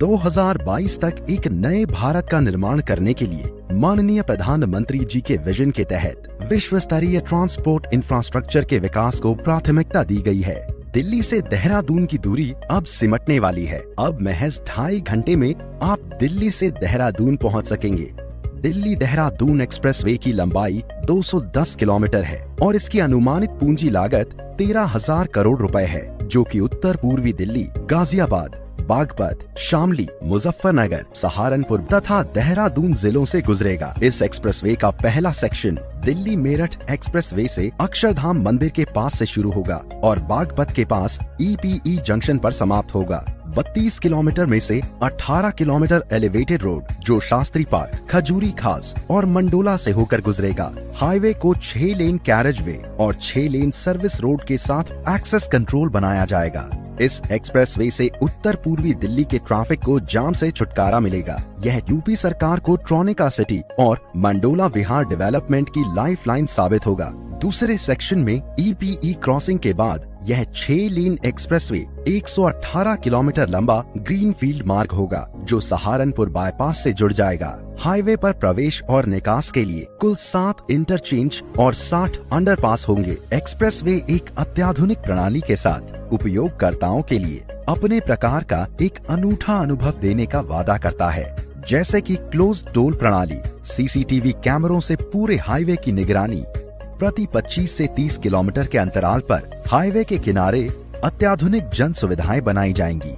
2022 तक एक नए भारत का निर्माण करने के लिए माननीय प्रधानमंत्री जी के विजन के तहत विश्व स्तरीय ट्रांसपोर्ट इंफ्रास्ट्रक्चर के विकास को प्राथमिकता दी गई है। दिल्ली से देहरादून की दूरी अब सिमटने वाली है। अब महज 2.5 घंटे में आप दिल्ली से देहरादून पहुंच सकेंगे। दिल्ली देहरादून एक्सप्रेसवे की लंबाई 210 किलोमीटर है और इसकी अनुमानित पूंजी लागत 13,000 करोड़ रुपए है, जो कि उत्तर पूर्वी दिल्ली, गाजियाबाद, बागपत, शामली, मुजफ्फरनगर, सहारनपुर तथा देहरादून जिलों से गुजरेगा। इस एक्सप्रेसवे का पहला सेक्शन दिल्ली मेरठ एक्सप्रेसवे से अक्षरधाम मंदिर के पास से शुरू होगा और बागपत के पास EPE जंक्शन पर समाप्त होगा। 32 किलोमीटर में से 18 किलोमीटर एलिवेटेड रोड जो शास्त्री पार्क, खजूरी खास और मंडोला से होकर गुजरेगा। हाईवे को 6 लेन कैरेज वे और 6 लेन सर्विस रोड के साथ एक्सेस कंट्रोल बनाया जाएगा। इस एक्सप्रेसवे से उत्तर पूर्वी दिल्ली के ट्रैफिक को जाम से छुटकारा मिलेगा। यह यूपी सरकार को ट्रोनिका सिटी और मंडोला विहार डेवलपमेंट की लाइफलाइन साबित होगा। दूसरे सेक्शन में EPE क्रॉसिंग के बाद यह 6 लेन एक्सप्रेसवे 118 किलोमीटर लंबा ग्रीनफील्ड मार्ग होगा, जो सहारनपुर बाईपास से जुड़ जाएगा। हाईवे पर प्रवेश और निकास के लिए कुल 7 इंटरचेंज और 60 अंडरपास होंगे। एक्सप्रेसवे एक अत्याधुनिक प्रणाली के साथ उपयोगकर्ताओं के लिए अपने प्रकार का एक अनूठा अनुभव देने का वादा करता है, जैसे कि क्लोज टोल प्रणाली, CCTV कैमरों से पूरे हाईवे की निगरानी, प्रति 25 से 30 किलोमीटर के अंतराल पर हाईवे के किनारे अत्याधुनिक जन सुविधाएं बनाई जाएंगी।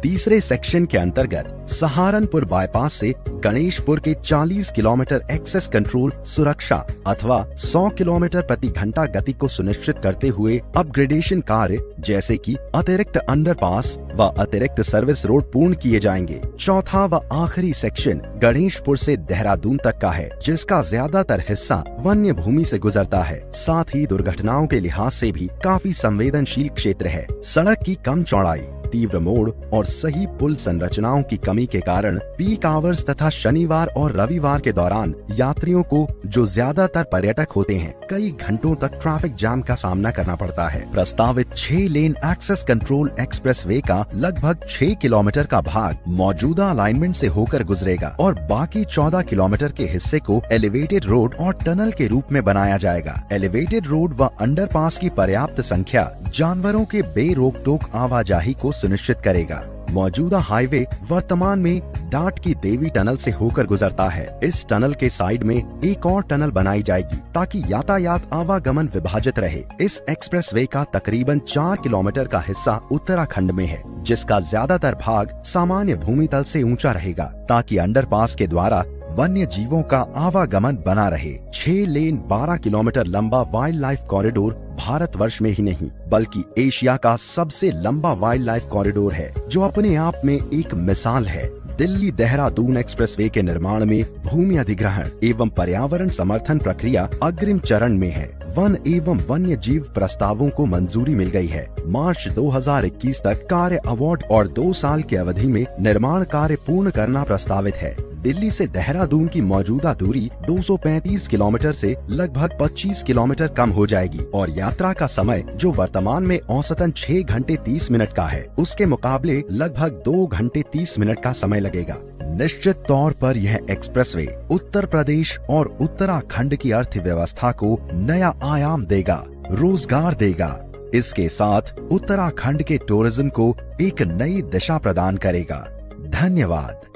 तीसरे सेक्शन के अंतर्गत सहारनपुर बाईपास से गणेशपुर के 40 किलोमीटर एक्सेस कंट्रोल सुरक्षा अथवा 100 किलोमीटर प्रति घंटा गति को सुनिश्चित करते हुए अपग्रेडेशन कार्य जैसे कि अतिरिक्त अंडरपास व अतिरिक्त सर्विस रोड पूर्ण किए जाएंगे। चौथा व आखिरी सेक्शन गणेशपुर से देहरादून तक का है, जिसका ज्यादातर हिस्सा वन्य भूमि से गुजरता है। साथ ही दुर्घटनाओं के लिहाज से भी काफी संवेदनशील क्षेत्र है। सड़क की कम चौड़ाई, तीव्र मोड़ और सही पुल संरचनाओं की कमी के कारण पीक आवर्स तथा शनिवार और रविवार के दौरान यात्रियों को, जो ज्यादातर पर्यटक होते हैं, कई घंटों तक ट्रैफिक जाम का सामना करना पड़ता है। प्रस्तावित 6 लेन एक्सेस कंट्रोल एक्सप्रेसवे का लगभग 6 किलोमीटर का भाग मौजूदा अलाइनमेंट से होकर गुजरेगा और बाकी 14 किलोमीटर के हिस्से को एलिवेटेड रोड और टनल के रूप में बनाया जाएगा। एलिवेटेड रोड व अंडरपास की पर्याप्त संख्या जानवरों के बेरोक टोक आवाजाही को सुनिश्चित करेगा। मौजूदा हाईवे वर्तमान में डाट की देवी टनल से होकर गुजरता है। इस टनल के साइड में एक और टनल बनाई जाएगी ताकि यातायात आवागमन विभाजित रहे। इस एक्सप्रेसवे का तकरीबन 4 किलोमीटर का हिस्सा उत्तराखंड में है, जिसका ज्यादातर भाग सामान्य भूमि तल से ऊंचा रहेगा ताकि अंडरपास के द्वारा वन्य जीवों का आवागमन बना रहे। 6 लेन 12 किलोमीटर लंबा वाइल्ड लाइफ कॉरिडोर भारतवर्ष में ही नहीं बल्कि एशिया का सबसे लंबा वाइल्ड लाइफ कॉरिडोर है, जो अपने आप में एक मिसाल है। दिल्ली देहरादून एक्सप्रेसवे के निर्माण में भूमि अधिग्रहण एवं पर्यावरण समर्थन प्रक्रिया अग्रिम चरण में है। वन एवं वन्य जीव प्रस्तावों को मंजूरी मिल गई है। मार्च 2021 तक कार्य अवार्ड और 2 साल की अवधि में निर्माण कार्य पूर्ण करना प्रस्तावित है। दिल्ली से देहरादून की मौजूदा दूरी 235 किलोमीटर से लगभग 25 किलोमीटर कम हो जाएगी और यात्रा का समय, जो वर्तमान में औसतन 6 घंटे 30 मिनट का है, उसके मुकाबले लगभग 2 घंटे 30 मिनट का समय लगेगा। निश्चित तौर पर यह एक्सप्रेसवे उत्तर प्रदेश और उत्तराखंड की अर्थव्यवस्था को नया आयाम देगा, रोजगार देगा। इसके साथ उत्तराखंड के टूरिज्म को एक नई दिशा प्रदान करेगा। धन्यवाद।